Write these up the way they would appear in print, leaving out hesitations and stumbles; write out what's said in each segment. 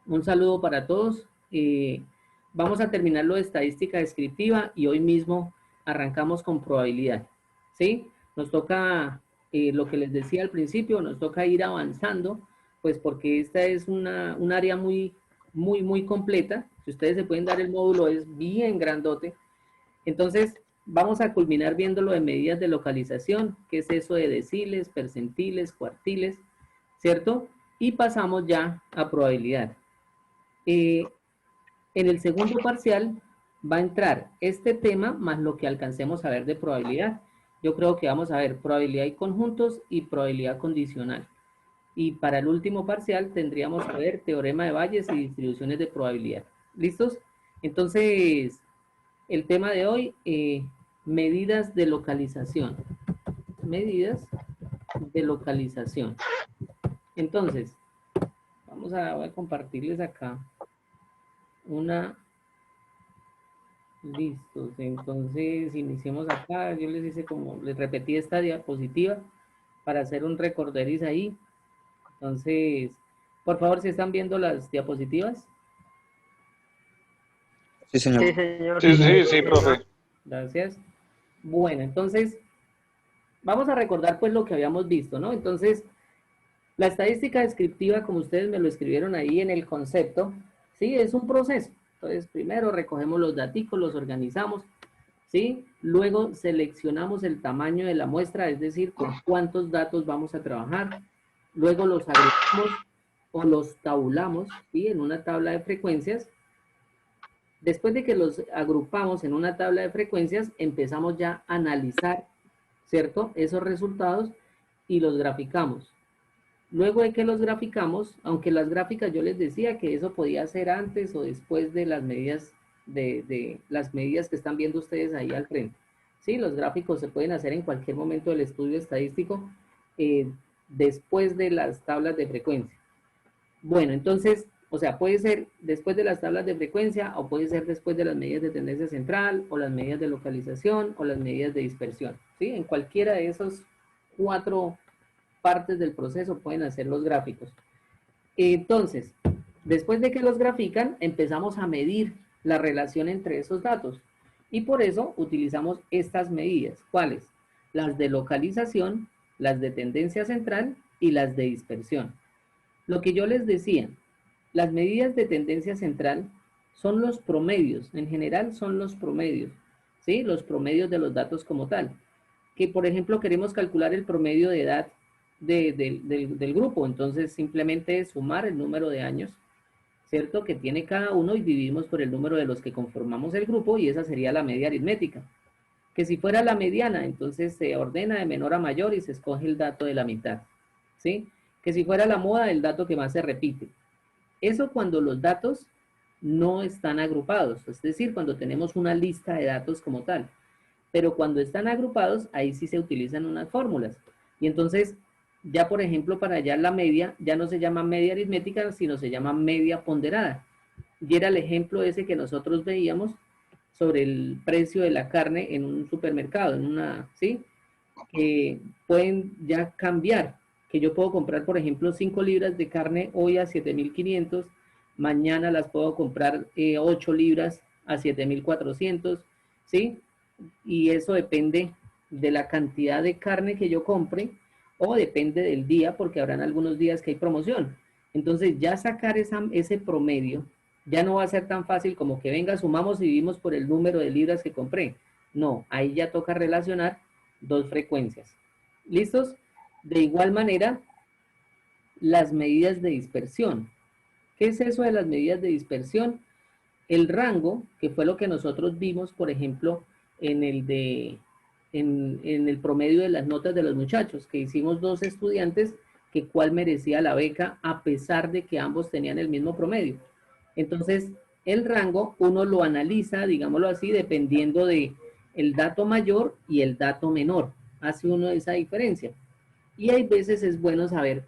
Un saludo para todos. Vamos a terminar lo de estadística descriptiva y hoy mismo arrancamos con probabilidad. ¿Sí? Nos toca, lo que les decía al principio, nos toca ir avanzando, pues porque esta es un área muy completa. Si ustedes se pueden dar el módulo, es bien grandote. Entonces, vamos a culminar viendo lo de medidas de localización, que es eso de deciles, percentiles, cuartiles, ¿cierto? Y pasamos ya a probabilidad. En el segundo parcial va a entrar este tema más lo que alcancemos a ver de probabilidad. Yo creo que vamos a ver probabilidad y conjuntos y probabilidad condicional. Y para el último parcial tendríamos que ver teorema de Bayes y distribuciones de probabilidad. ¿Listos? Entonces, el tema de hoy, medidas de localización. Medidas de localización. Entonces, voy a compartirles acá una. Listos, entonces iniciemos acá. Yo les hice como, les repetí esta diapositiva para hacer un recorderis ahí. Entonces, por favor, si están viendo las diapositivas. Sí, señor. Sí, señor. Sí, profe. Gracias. Bueno, entonces, vamos a recordar pues lo que habíamos visto, ¿no? Entonces, la estadística descriptiva, como ustedes me lo escribieron ahí en el concepto, sí, es un proceso. Entonces, primero recogemos los datos, los organizamos, ¿sí? Luego seleccionamos el tamaño de la muestra, es decir, con cuántos datos vamos a trabajar. Luego los agregamos o los tabulamos, ¿sí? En una tabla de frecuencias. Después de que los agrupamos en una tabla de frecuencias, empezamos ya a analizar, ¿cierto? Esos resultados y los graficamos. Luego de que los graficamos, aunque las gráficas yo les decía que eso podía ser antes o después de las medidas las medidas que están viendo ustedes ahí al frente. Sí, los gráficos se pueden hacer en cualquier momento del estudio estadístico después de las tablas de frecuencia. Bueno, entonces, o sea, puede ser después de las tablas de frecuencia o puede ser después de las medidas de tendencia central o las medidas de localización o las medidas de dispersión. ¿Sí? En cualquiera de esos 4 partes del proceso pueden hacer los gráficos. Entonces, después de que los grafican, empezamos a medir la relación entre esos datos. Y por eso utilizamos estas medidas. ¿Cuáles? Las de localización, las de tendencia central y las de dispersión. Lo que yo les decía, las medidas de tendencia central son los promedios, en general son los promedios, ¿sí? Los promedios de los datos como tal. Que por ejemplo queremos calcular el promedio de edad del grupo, entonces simplemente es sumar el número de años, ¿cierto? Que tiene cada uno y dividimos por el número de los que conformamos el grupo y esa sería la media aritmética. Que si fuera la mediana, entonces se ordena de menor a mayor y se escoge el dato de la mitad, ¿sí? Que si fuera la moda, el dato que más se repite. Eso cuando los datos no están agrupados, es decir, cuando tenemos una lista de datos como tal. Pero cuando están agrupados, ahí sí se utilizan unas fórmulas. Y entonces, ya por ejemplo, para hallar la media, ya no se llama media aritmética, sino se llama media ponderada. Y era el ejemplo ese que nosotros veíamos sobre el precio de la carne en un supermercado, en una, ¿sí? Que pueden ya cambiar, que yo puedo comprar, por ejemplo, 5 libras de carne hoy a 7.500, mañana las puedo comprar 8 libras a 7.400, ¿sí? Y eso depende de la cantidad de carne que yo compre o depende del día, porque habrán algunos días que hay promoción. Entonces ya sacar ese promedio ya no va a ser tan fácil como que venga, sumamos y dividimos por el número de libras que compré. No, ahí ya toca relacionar dos frecuencias. ¿Listos? De igual manera, las medidas de dispersión. ¿Qué es eso de las medidas de dispersión? El rango, que fue lo que nosotros vimos, por ejemplo, en el promedio de las notas de los muchachos, que hicimos 2 estudiantes que cuál merecía la beca a pesar de que ambos tenían el mismo promedio. Entonces, el rango uno lo analiza, digámoslo así, dependiendo de el dato mayor y el dato menor. Hace uno esa diferencia. Y hay veces es bueno saber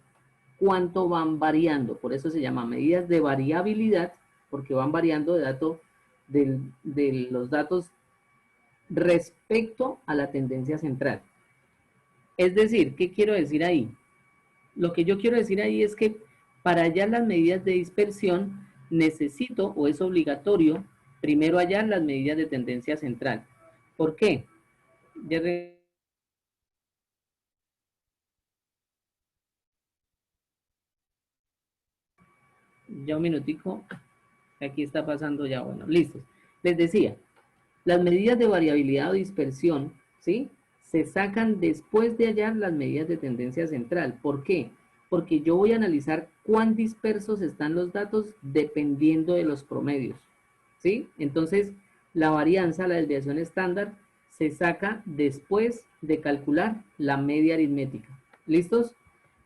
cuánto van variando. Por eso se llama medidas de variabilidad, porque van variando de los datos respecto a la tendencia central. Es decir, ¿qué quiero decir ahí? Lo que yo quiero decir ahí es que para hallar las medidas de dispersión necesito o es obligatorio primero hallar las medidas de tendencia central. ¿Por qué? Ya, ya un minutico, aquí está pasando ya, bueno, listo. Les decía, las medidas de variabilidad o dispersión, ¿sí? Se sacan después de hallar las medidas de tendencia central. ¿Por qué? Porque yo voy a analizar cuán dispersos están los datos dependiendo de los promedios, ¿sí? Entonces, la varianza, la desviación estándar, se saca después de calcular la media aritmética. ¿Listos?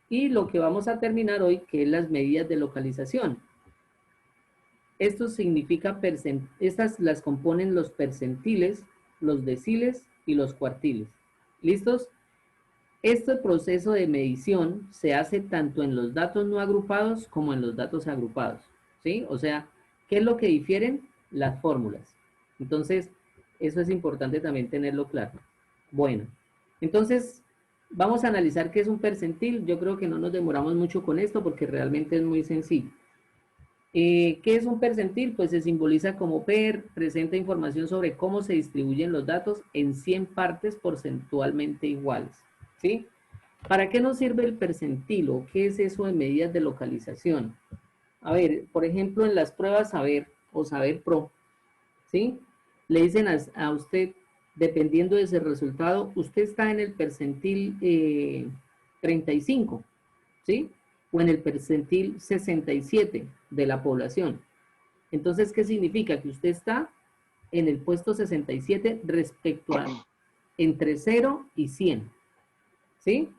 Y lo que vamos a terminar hoy, que es las medidas de localización. Esto significa, estas las componen los percentiles, los deciles y los cuartiles. ¿Listos? Este proceso de medición se hace tanto en los datos no agrupados como en los datos agrupados. ¿Sí? O sea, ¿qué es lo que difieren? Las fórmulas. Entonces, eso es importante también tenerlo claro. Bueno, entonces, vamos a analizar qué es un percentil. Yo creo que no nos demoramos mucho con esto porque realmente es muy sencillo. ¿Qué es un percentil? Pues se simboliza como PER, presenta información sobre cómo se distribuyen los datos en 100 partes porcentualmente iguales. ¿Sí? ¿Para qué nos sirve el percentil o qué es eso de medidas de localización? A ver, por ejemplo, en las pruebas Saber o Saber Pro, ¿sí? Le dicen a usted, dependiendo de ese resultado, usted está en el percentil 35, ¿sí? O en el percentil 67 de la población. Entonces, ¿qué significa? Que usted está en el puesto 67 respecto a entre 0 y 100, ¿sí?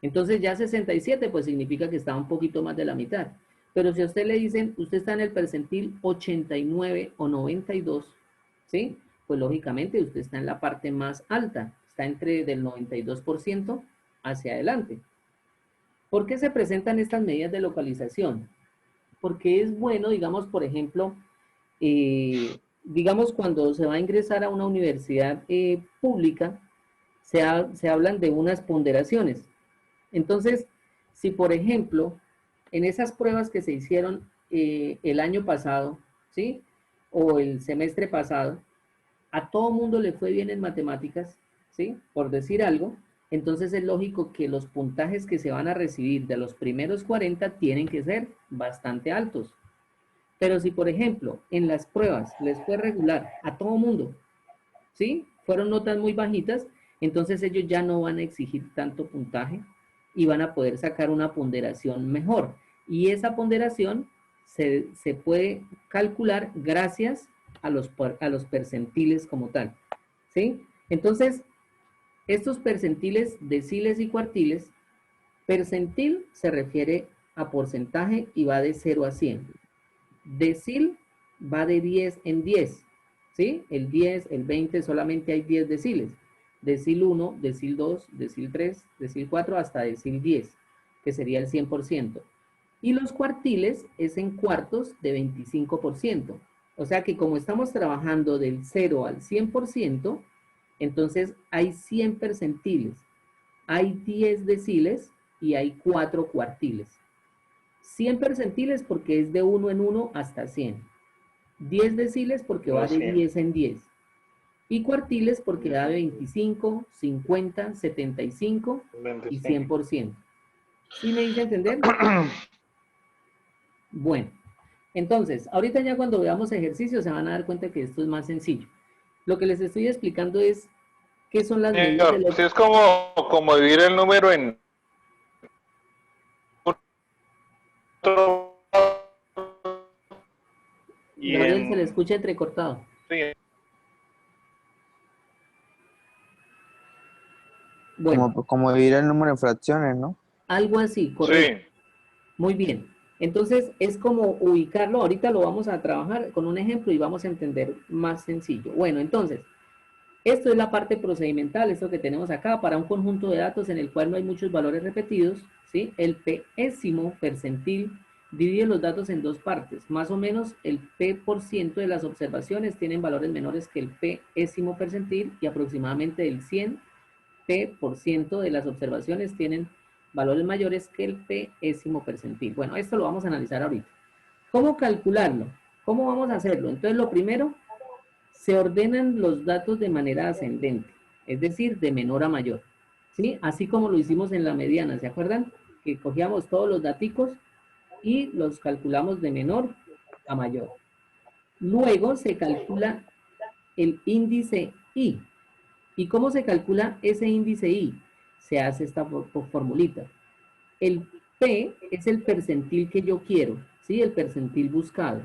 Entonces ya 67 pues significa que está un poquito más de la mitad. Pero si a usted le dicen, usted está en el percentil 89 o 92, ¿sí? Pues lógicamente usted está en la parte más alta, está entre del 92% hacia adelante. ¿Por qué se presentan estas medidas de localización? Porque es bueno, digamos, por ejemplo, digamos cuando se va a ingresar a una universidad pública, se hablan de unas ponderaciones. Entonces, si por ejemplo, en esas pruebas que se hicieron el año pasado, ¿sí? O el semestre pasado, a todo mundo le fue bien en matemáticas, ¿sí? Por decir algo, entonces es lógico que los puntajes que se van a recibir de los primeros 40 tienen que ser bastante altos. Pero si, por ejemplo, en las pruebas les fue regular a todo mundo, ¿sí? Fueron notas muy bajitas, entonces ellos ya no van a exigir tanto puntaje y van a poder sacar una ponderación mejor. Y esa ponderación se puede calcular gracias a los percentiles como tal, ¿sí? Entonces, estos percentiles, deciles y cuartiles, percentil se refiere a porcentaje y va de 0 a 100. Decil va de 10 en 10, ¿sí? El 10, el 20, solamente hay 10 deciles. Decil 1, decil 2, decil 3, decil 4, hasta decil 10, que sería el 100%. Y los cuartiles es en cuartos de 25%. O sea que como estamos trabajando del 0 al 100%, entonces hay 100 percentiles, hay 10 deciles y hay 4 cuartiles. 100 percentiles porque es de 1 en 1 hasta 100. 10 deciles porque va de 10 en 10. Y cuartiles porque da de 25, 50, 75 y 100%. ¿Sí me hice entender? Bueno, entonces, ahorita ya cuando veamos ejercicios se van a dar cuenta que esto es más sencillo. Lo que les estoy explicando es qué son las medidas de Señor, los... si es como dividir el número en y Gabriel, se le en escucha entrecortado. sí, Bueno, Como dividir el número en fracciones, ¿no? algo así, correcto. sí. Muy bien. Entonces, es como ubicarlo. Ahorita lo vamos a trabajar con un ejemplo y vamos a entender más sencillo. Bueno, entonces, esto es la parte procedimental, esto que tenemos acá, para un conjunto de datos en el cual no hay muchos valores repetidos, ¿sí? El pésimo percentil divide los datos en dos partes. Más o menos el p% de las observaciones tienen valores menores que el pésimo percentil y aproximadamente el 100p% de las observaciones tienen valores mayores que el pésimo percentil. Bueno, esto lo vamos a analizar ahorita. ¿Cómo calcularlo? ¿Cómo vamos a hacerlo? Entonces, lo primero, se ordenan los datos de manera ascendente, es decir, de menor a mayor, ¿sí? Así como lo hicimos en la mediana, ¿se acuerdan? Que cogíamos todos los daticos y los calculamos de menor a mayor. Luego se calcula el índice I. ¿Y cómo se calcula ese índice I? Se hace esta formulita. El P es el percentil que yo quiero, ¿sí? El percentil buscado.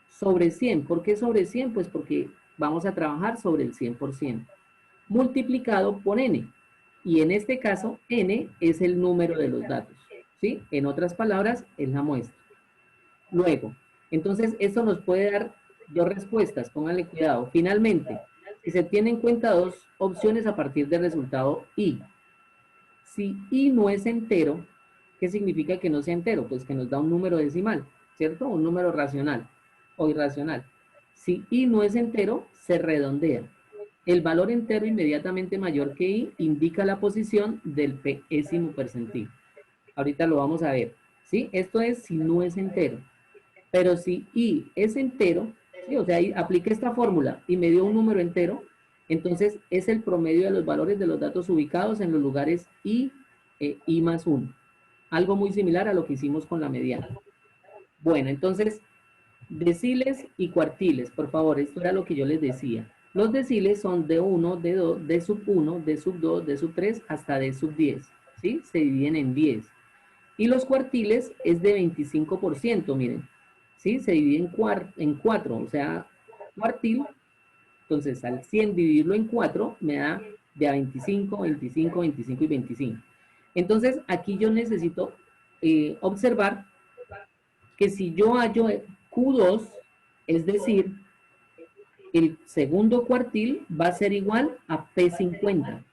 Sobre 100. ¿Por qué sobre 100? Pues porque vamos a trabajar sobre el 100%. Multiplicado por N. Y en este caso, N es el número de los datos, ¿sí? En otras palabras, es la muestra. Luego, entonces, esto nos puede dar dos respuestas, pónganle cuidado. Finalmente, si se tienen en cuenta dos opciones a partir del resultado I. Si I no es entero, ¿qué significa que no sea entero? Pues que nos da un número decimal, ¿cierto? Un número racional o irracional. Si I no es entero, se redondea. El valor entero inmediatamente mayor que I indica la posición del pésimo percentil. Ahorita lo vamos a ver, ¿sí? Esto es si no es entero. Pero si I es entero, ¿sí? O sea, apliqué esta fórmula y me dio un número entero, entonces es el promedio de los valores de los datos ubicados en los lugares I e I más 1. Algo muy similar a lo que hicimos con la mediana. Bueno, entonces, deciles y cuartiles, por favor, esto era lo que yo les decía. Los deciles son D1, D2, D sub 1, D sub 2, D sub 3, hasta D sub 10, ¿sí? Se dividen en 10. Y los cuartiles es de 25%, miren, ¿sí? Se divide en 4, o sea, cuartil, entonces al 100 dividirlo en 4 me da de a 25, 25, 25 y 25. Entonces, aquí yo necesito observar que si yo hallo Q2, es decir, el segundo cuartil va a ser igual a P50.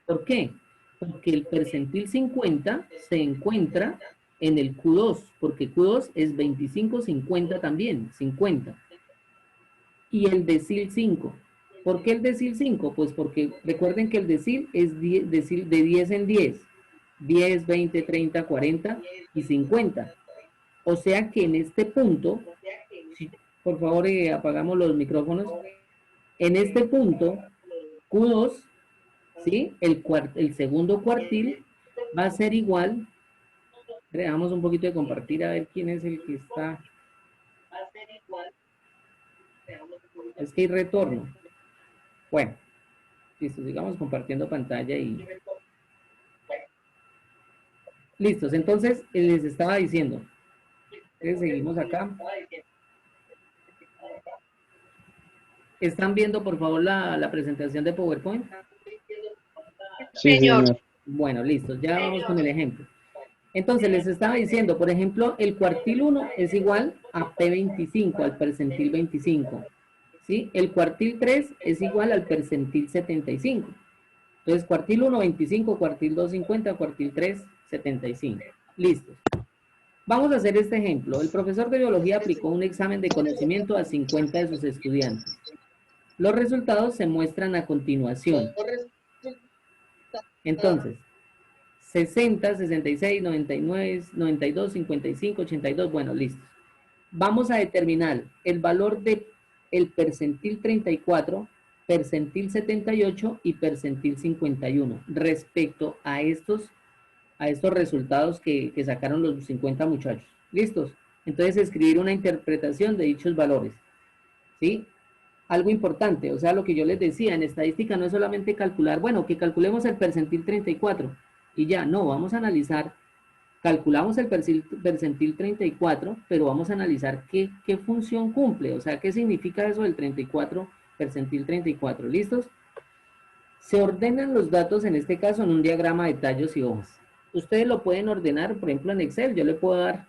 ¿Por qué? Porque el percentil 50 se encuentra en el Q2, porque Q2 es 25, 50 también, 50. Y el decil 5. ¿Por qué el decil 5? Pues porque recuerden que el decil es decil de 10 en 10. 10, 20, 30, 40 y 50. O sea que en este punto, si, por favor apagamos los micrófonos, en este punto, Q2, ¿sí? El segundo cuartil va a ser igual, dejamos un poquito de compartir a ver quién es el que está, es que hay retorno. Bueno, listo, sigamos compartiendo pantalla y... Listos, entonces les estaba diciendo, seguimos acá. ¿Están viendo por favor la presentación de PowerPoint? Sí, señor. Bueno, listo, ya vamos con el ejemplo. Entonces les estaba diciendo, por ejemplo, el cuartil 1 es igual a P25, al percentil 25. ¿Sí? El cuartil 3 es igual al percentil 75. Entonces, cuartil 1, 25, cuartil 2, 50, cuartil 3, 75. Listo. Vamos a hacer este ejemplo. El profesor de biología aplicó un examen de conocimiento a 50 de sus estudiantes. Los resultados se muestran a continuación. Entonces, 60, 66, 99, 92, 55, 82, bueno, listo. Vamos a determinar el valor del percentil 34, percentil 78 y percentil 51 respecto a estos resultados que sacaron los 50 muchachos. ¿Listos? Entonces, escribir una interpretación de dichos valores. ¿Sí? Algo importante, o sea, lo que yo les decía, en estadística no es solamente calcular, bueno, que calculemos el percentil 34 y ya, no, vamos a analizar, calculamos el percentil 34, pero vamos a analizar qué función cumple, o sea, qué significa eso del 34, percentil 34, ¿listos? Se ordenan los datos, en este caso, en un diagrama de tallos y hojas. Ustedes lo pueden ordenar, por ejemplo, en Excel, yo le puedo dar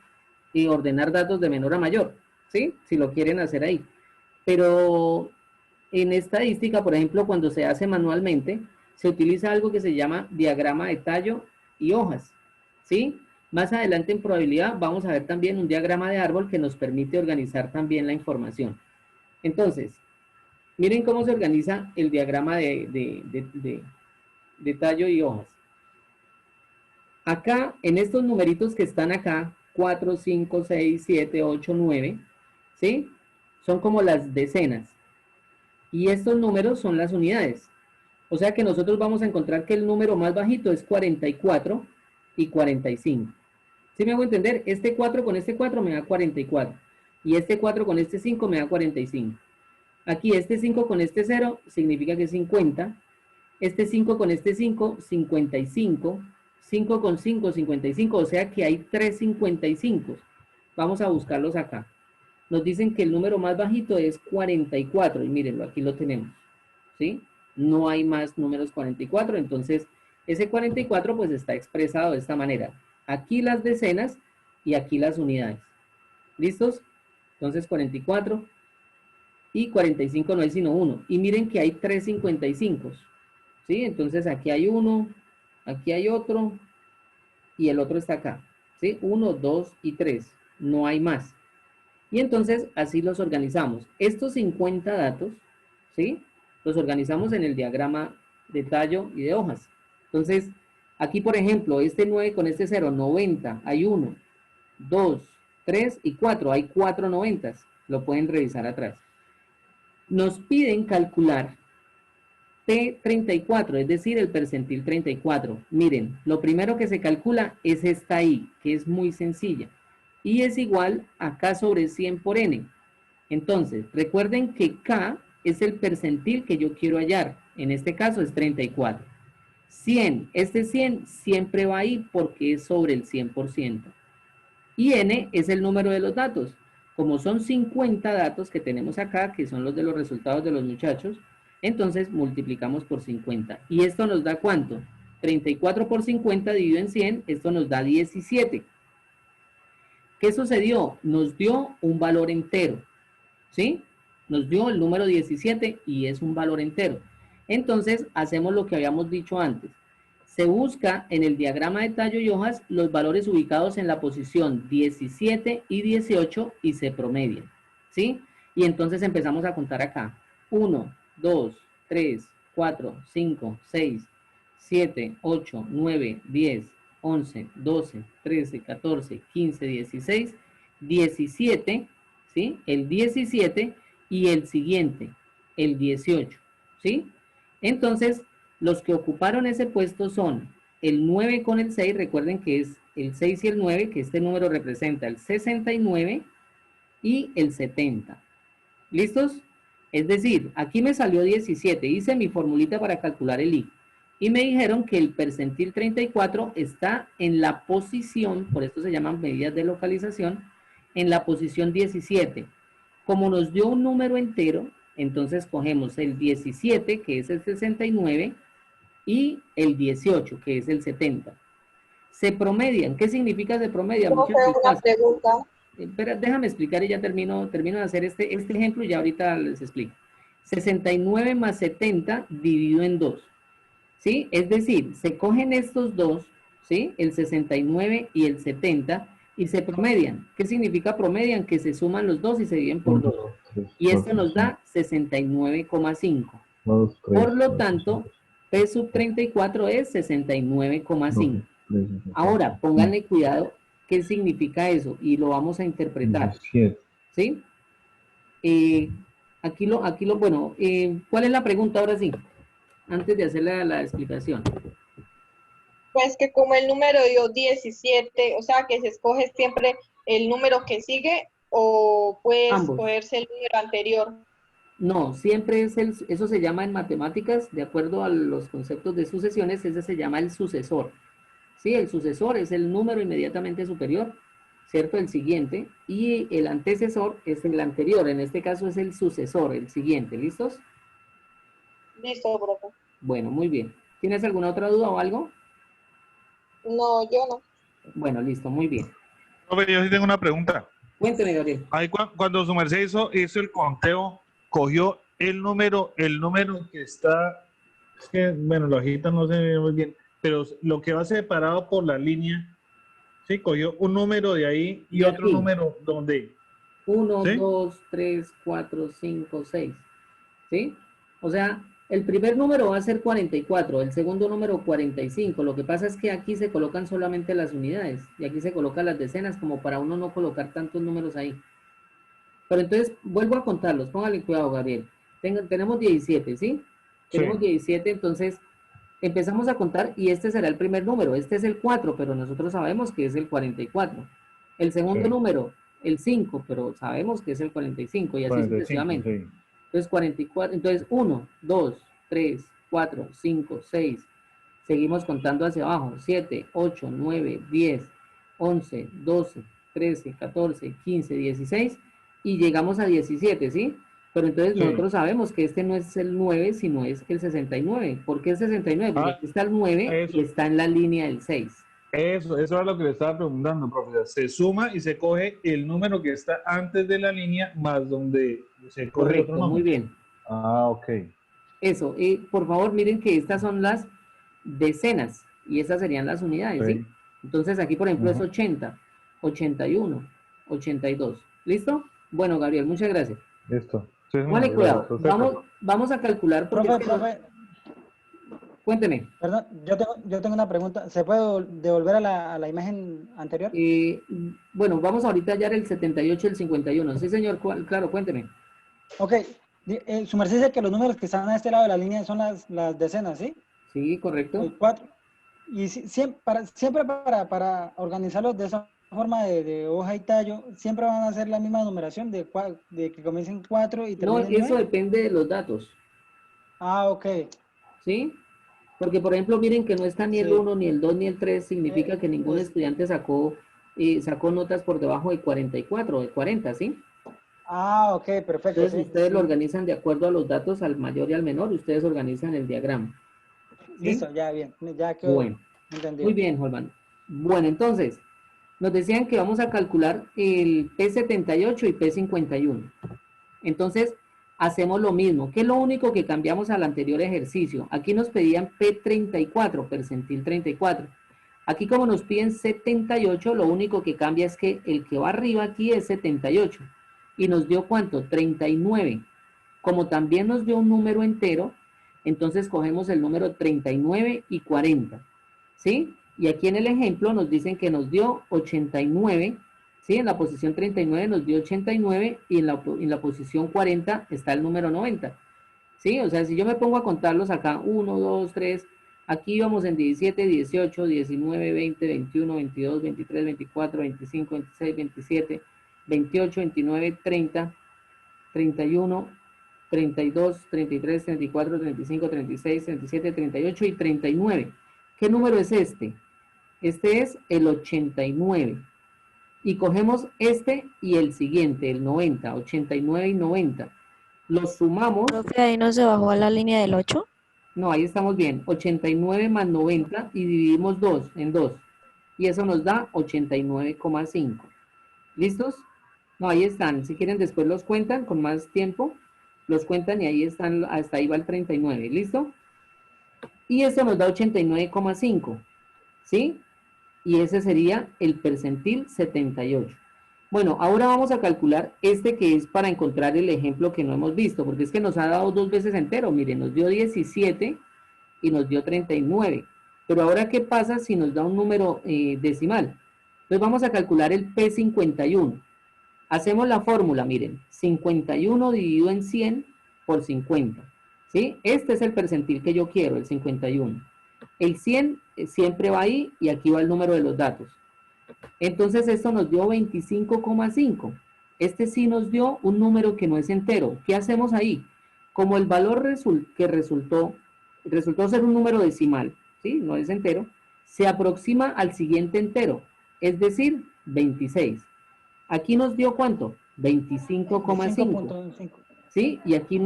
y ordenar datos de menor a mayor, ¿sí? Si lo quieren hacer ahí. Pero en estadística, por ejemplo, cuando se hace manualmente, se utiliza algo que se llama diagrama de tallo y hojas, ¿sí? Más adelante en probabilidad vamos a ver también un diagrama de árbol que nos permite organizar también la información. Entonces, miren cómo se organiza el diagrama de tallo y hojas. Acá, en estos numeritos que están acá, 4, 5, 6, 7, 8, 9, ¿sí? Son como las decenas. Y estos números son las unidades. O sea que nosotros vamos a encontrar que el número más bajito es 44 y 45. ¿Sí me hago entender? Este 4 con este 4 me da 44. Y este 4 con este 5 me da 45. Aquí este 5 con este 0 significa que es 50. Este 5 con este 5, 55. 5 con 5, 55. O sea que hay 3 55. Vamos a buscarlos acá. Nos dicen que el número más bajito es 44. Y mírenlo, aquí lo tenemos. ¿Sí? No hay más números 44. Entonces, ese 44 pues está expresado de esta manera. Aquí las decenas y aquí las unidades. ¿Listos? Entonces, 44 y 45 no hay sino uno. Y miren que hay 3 55. ¿Sí? Entonces, aquí hay uno, aquí hay otro y el otro está acá. ¿Sí? 1, 2 y 3. No hay más. Y entonces, así los organizamos. Estos 50 datos, ¿sí? Los organizamos en el diagrama de tallo y de hojas. Entonces, aquí, por ejemplo, este 9 con este 0, 90. Hay 1, 2, 3 y 4. Hay 4 noventas. Lo pueden revisar atrás. Nos piden calcular T34, es decir, el percentil 34. Miren, lo primero que se calcula es esta I, que es muy sencilla. Y es igual a K sobre 100 por N. Entonces, recuerden que K es el percentil que yo quiero hallar. En este caso es 34. 100, este 100 siempre va ahí porque es sobre el 100%. Y N es el número de los datos. Como son 50 datos que tenemos acá, que son los de los resultados de los muchachos, entonces multiplicamos por 50. ¿Y esto nos da cuánto? 34 por 50 dividido en 100, esto nos da 17. ¿Qué sucedió? Nos dio un valor entero, ¿sí? Nos dio el número 17 y es un valor entero. Entonces, hacemos lo que habíamos dicho antes. Se busca en el diagrama de tallo y hojas los valores ubicados en la posición 17 y 18 y se promedian, ¿sí? Y entonces empezamos a contar acá. 1, 2, 3, 4, 5, 6, 7, 8, 9, 10, 11, 12, 13, 14, 15, 16, 17, ¿sí? El 17 y el siguiente, el 18, ¿sí? Entonces, los que ocuparon ese puesto son el 9 con el 6, recuerden que es el 6 y el 9, que este número representa el 69 y el 70. ¿Listos? Es decir, aquí me salió 17, hice mi formulita para calcular el I. Y me dijeron que el percentil 34 está en la posición, por esto se llaman medidas de localización, en la posición 17. Como nos dio un número entero, entonces cogemos el 17, que es el 69, y el 18, que es el 70. Se promedian. ¿Qué significa se promedian? Tengo una pregunta. Espera, déjame explicar y ya termino de hacer este ejemplo y ya ahorita les explico. 69 más 70 dividido en 2. ¿Sí? Es decir, se cogen estos dos, ¿sí? El 69 y el 70 y se promedian. ¿Qué significa promedian? Que se suman los dos y se dividen por 2. Y esto nos da 69,5. Por lo tanto, P sub 34 es 69,5. Ahora, pónganle cuidado qué significa eso y lo vamos a interpretar. ¿Sí? Bueno, ¿cuál es la pregunta ahora sí? Antes de hacer la explicación. Pues que como el número dio 17, o sea que se escoge siempre el número que sigue o puede escogerse el número anterior. No, siempre es eso se llama en matemáticas, de acuerdo a los conceptos de sucesiones, ese se llama el sucesor. Sí, el sucesor es el número inmediatamente superior, ¿cierto? El siguiente, y el antecesor es el anterior, en este caso es el sucesor, el siguiente, ¿listos? Listo, profe. Bueno, muy bien. ¿Tienes alguna otra duda o algo? No, yo no. Bueno, listo, muy bien. Profe, yo sí tengo una pregunta. Cuénteme, Gabriel. Ahí cuando su merced hizo el conteo, cogió el número que está, es que, bueno, la hojita no se ve muy bien, pero lo que va separado por la línea, sí, cogió un número de ahí y otro número donde. 1, ¿sí? 2, 3, 4, 5, 6. ¿Sí? O sea, El primer número va a ser 44, el segundo número 45. Lo que pasa es que aquí se colocan solamente las unidades y aquí se colocan las decenas como para uno no colocar tantos números ahí. Pero entonces, vuelvo a contarlos, póngale cuidado, Gabriel. Tenemos 17, ¿sí? Tenemos 17, entonces empezamos a contar y este será el primer número. Este es el 4, pero nosotros sabemos que es el 44. El segundo número, el 5, pero sabemos que es el 45 y así 45, sucesivamente. sí. Entonces 44, entonces 1, 2, 3, 4, 5, 6. Seguimos contando hacia abajo. 7, 8, 9, 10, 11, 12, 13, 14, 15, 16 y llegamos a 17, ¿sí? Pero entonces nosotros sabemos que este no es el 9, sino es el 69. ¿Por qué el 69? Porque aquí está el 9 y está en la línea del 6. Eso era lo que le estaba preguntando, profesor. Se suma y se coge el número que está antes de la línea más donde se coge el otro número. Muy bien. Ah, ok. Eso, por favor miren que estas son las decenas y estas serían las unidades, ¿sí? Entonces aquí, por ejemplo, es 80, 81, 82. ¿Listo? Bueno, Gabriel, muchas gracias. Listo. Sí, Vale, cuidado. Vamos a calcular. Profe. Cuénteme. Perdón, yo tengo una pregunta. ¿Se puede devolver a la imagen anterior? Bueno, vamos ahorita a hallar el 78 y el 51. Sí, señor, claro, cuénteme. Ok. Su merced dice que los números que están a este lado de la línea son las decenas, ¿sí? Sí, correcto. El 4. Y siempre para organizarlos de esa forma de hoja y tallo, siempre van a hacer la misma numeración de que comiencen 4 y terminen 9. No, eso depende de los datos. Ah, ok. ¿Sí? Porque, por ejemplo, miren que no está ni el 1, ni el 2, ni el 3, significa que ningún estudiante sacó notas por debajo de 44 o de 40, ¿sí? Ah, ok, perfecto. Entonces, ustedes lo organizan de acuerdo a los datos, al mayor y al menor, ustedes organizan el diagrama. ¿Sí? Listo, ya bien, ya quedó entendido. Muy bien, Holman. Bueno, entonces, nos decían que vamos a calcular el P78 y P51. Entonces, hacemos lo mismo. ¿Qué es lo único que cambiamos al anterior ejercicio? Aquí nos pedían P34, percentil 34. Aquí como nos piden 78, lo único que cambia es que el que va arriba aquí es 78. ¿Y nos dio cuánto? 39. Como también nos dio un número entero, entonces cogemos el número 39 y 40. ¿Sí? Y aquí en el ejemplo nos dicen que nos dio 89. ¿Sí? En la posición 39 nos dio 89 y en la posición 40 está el número 90. ¿Sí? O sea, si yo me pongo a contarlos acá, 1, 2, 3, aquí vamos en 17, 18, 19, 20, 21, 22, 23, 24, 25, 26, 27, 28, 29, 30, 31, 32, 33, 34, 35, 36, 37, 38 y 39. ¿Qué número es este? Este es el 89. Y cogemos este y el siguiente, el 90, 89 y 90. Los sumamos. Profe, ahí no se bajó a la línea del 8. No, ahí estamos bien. 89 más 90 y dividimos 2 en 2. Y eso nos da 89,5. ¿Listos? No, ahí están. Si quieren después los cuentan con más tiempo. Los cuentan y ahí están, hasta ahí va el 39. ¿Listo? Y eso nos da 89,5. ¿Sí? Y ese sería el percentil 78. Bueno, ahora vamos a calcular este que es para encontrar el ejemplo que no hemos visto, porque es que nos ha dado 2 veces entero. Miren, nos dio 17 y nos dio 39. Pero ahora, ¿qué pasa si nos da un número decimal? Entonces vamos a calcular el P51. Hacemos la fórmula, miren, 51 dividido en 100 por 50. ¿Sí? Este es el percentil que yo quiero, el 51. El 100 siempre va ahí y aquí va el número de los datos. Entonces esto nos dio 25,5. Este sí nos dio un número que no es entero. ¿Qué hacemos ahí? Como el valor que resultó ser un número decimal, ¿sí? No es entero, se aproxima al siguiente entero, es decir, 26. Aquí nos dio ¿cuánto? 25,5. ¿Sí? Y aquí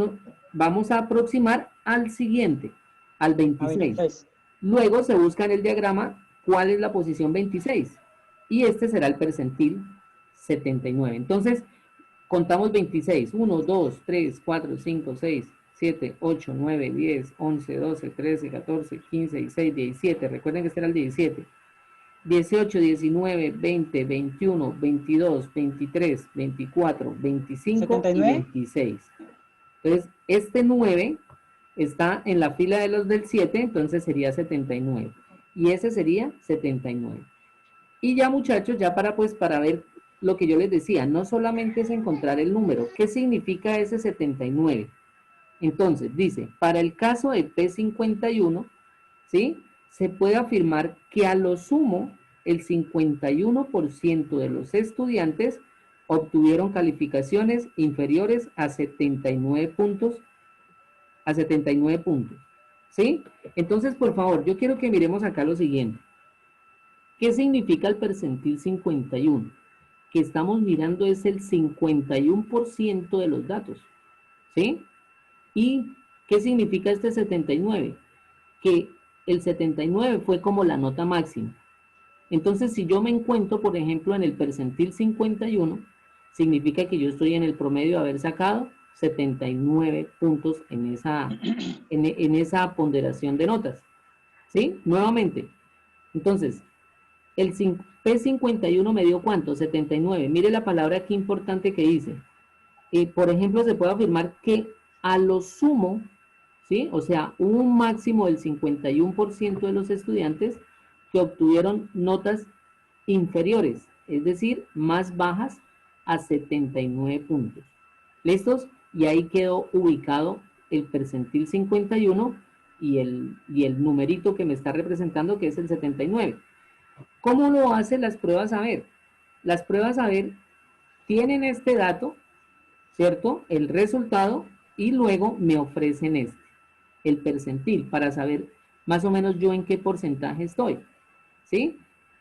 vamos a aproximar al siguiente, al 26. Luego se busca en el diagrama cuál es la posición 26. Y este será el percentil 79. Entonces, contamos 26. 1, 2, 3, 4, 5, 6, 7, 8, 9, 10, 11, 12, 13, 14, 15, 16, 17. Recuerden que este era el 17. 18, 19, 20, 21, 22, 23, 24, 25 ¿79? y 26. Entonces, este 9 está en la fila de los del 7, entonces sería 79. Y ese sería 79. Y ya, muchachos, ya para ver lo que yo les decía, no solamente es encontrar el número. ¿Qué significa ese 79? Entonces, dice, para el caso de P51, ¿sí? Se puede afirmar que a lo sumo el 51% de los estudiantes obtuvieron calificaciones inferiores a 79 puntos, ¿sí? Entonces, por favor, yo quiero que miremos acá lo siguiente. ¿Qué significa el percentil 51? Que estamos mirando es el 51% de los datos, ¿sí? ¿Y qué significa este 79? Que el 79 fue como la nota máxima. Entonces, si yo me encuentro, por ejemplo, en el percentil 51, significa que yo estoy en el promedio de haber sacado 79 puntos en esa ponderación de notas. ¿Sí? Nuevamente. Entonces, el P51 me dio ¿cuánto? 79. Mire la palabra aquí importante que dice. Por ejemplo, se puede afirmar que a lo sumo, ¿sí? O sea, hubo un máximo del 51% de los estudiantes que obtuvieron notas inferiores, es decir, más bajas a 79 puntos. ¿Listos? Y ahí quedó ubicado el percentil 51 y el numerito que me está representando, que es el 79. ¿Cómo lo hacen las pruebas a ver? Las pruebas a ver tienen este dato, ¿cierto? El resultado, y luego me ofrecen el percentil, para saber más o menos yo en qué porcentaje estoy, ¿sí?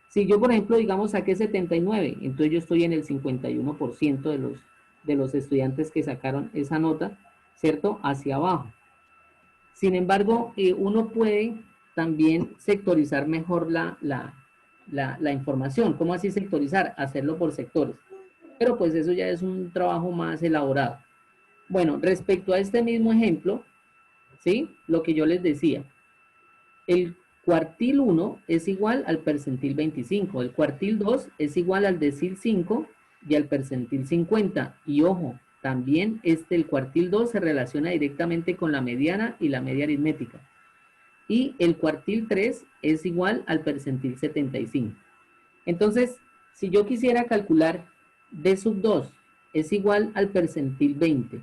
Si yo, por ejemplo, digamos, saqué 79, entonces yo estoy en el 51% de los estudiantes que sacaron esa nota, ¿cierto? Hacia abajo. Sin embargo, uno puede también sectorizar mejor la información. ¿Cómo así sectorizar? Hacerlo por sectores. Pero pues eso ya es un trabajo más elaborado. Bueno, respecto a este mismo ejemplo, ¿sí? Lo que yo les decía, el cuartil 1 es igual al percentil 25, el cuartil 2 es igual al decil 5 y al percentil 50. Y ojo, también el cuartil 2 se relaciona directamente con la mediana y la media aritmética. Y el cuartil 3 es igual al percentil 75. Entonces, si yo quisiera calcular D sub 2 es igual al percentil 20.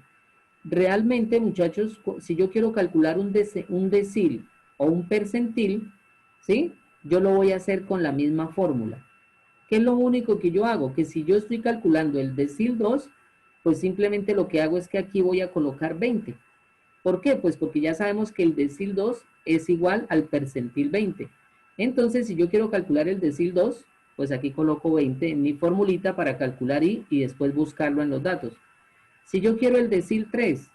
Realmente, muchachos, si yo quiero calcular un decil o un percentil, ¿sí? Yo lo voy a hacer con la misma fórmula. ¿Qué es lo único que yo hago? Que si yo estoy calculando el decil 2, pues simplemente lo que hago es que aquí voy a colocar 20. ¿Por qué? Pues porque ya sabemos que el decil 2 es igual al percentil 20. Entonces, si yo quiero calcular el decil 2, pues aquí coloco 20 en mi formulita para calcular y después buscarlo en los datos. Si yo quiero el decil 3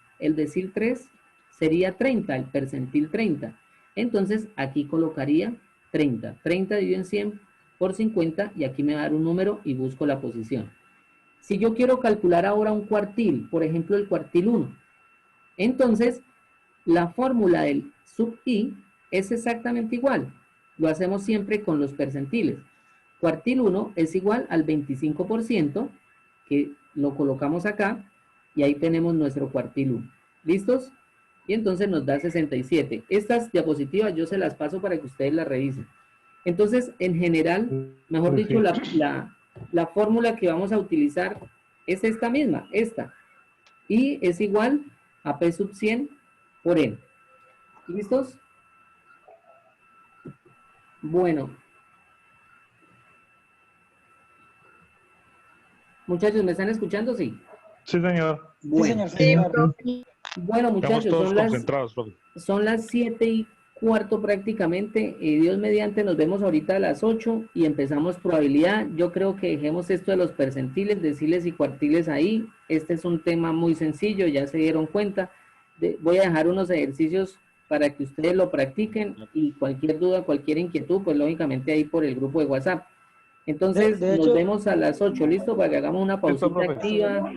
sería 30, el percentil 30. Entonces, aquí colocaría 30. 30 dividido en 100 por 50 y aquí me va a dar un número y busco la posición. Si yo quiero calcular ahora un cuartil, por ejemplo el cuartil 1, entonces la fórmula del sub i es exactamente igual. Lo hacemos siempre con los percentiles. Cuartil 1 es igual al 25%, que lo colocamos acá, y ahí tenemos nuestro cuartil 1. ¿Listos? Y entonces nos da 67. Estas diapositivas yo se las paso para que ustedes las revisen. Entonces, en general, mejor dicho, la fórmula que vamos a utilizar es esta misma, esta. Y es igual a P sub 100 por N. ¿Listos? Bueno. Muchachos, ¿me están escuchando? Sí. Sí, señor. Bueno, Sí, señor. bueno muchachos, Estamos todos concentrados, profe. son las 7:15 prácticamente. Dios mediante, nos vemos ahorita a las 8 y empezamos probabilidad. Yo creo que dejemos esto de los percentiles, deciles y cuartiles ahí. Este es un tema muy sencillo, ya se dieron cuenta. Voy a dejar unos ejercicios para que ustedes lo practiquen y cualquier duda, cualquier inquietud, pues lógicamente ahí por el grupo de WhatsApp. Entonces, de hecho, nos vemos a las 8, ¿listo? Para que hagamos una pausita activa,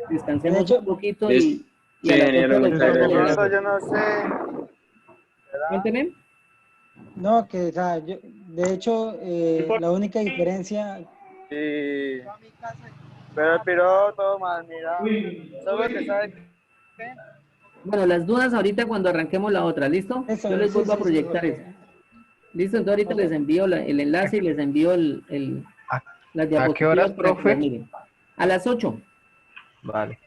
descansemos un poquito y a las 8 les paso el enlace. Yo no sé. Cuénteme. no, que, o sea, de hecho, la única diferencia, Sí. Pero el piloto, man, mira. Solo que sabe que Bueno, las dudas ahorita cuando arranquemos la otra, ¿listo? Eso, Yo les sí, vuelvo a sí, sí, proyectar ok. eso. ¿Listo? Entonces ahorita Ok. les envío el enlace y les envío las ¿A qué horas, diapositivas para que las profe? miren. A las 8. Vale.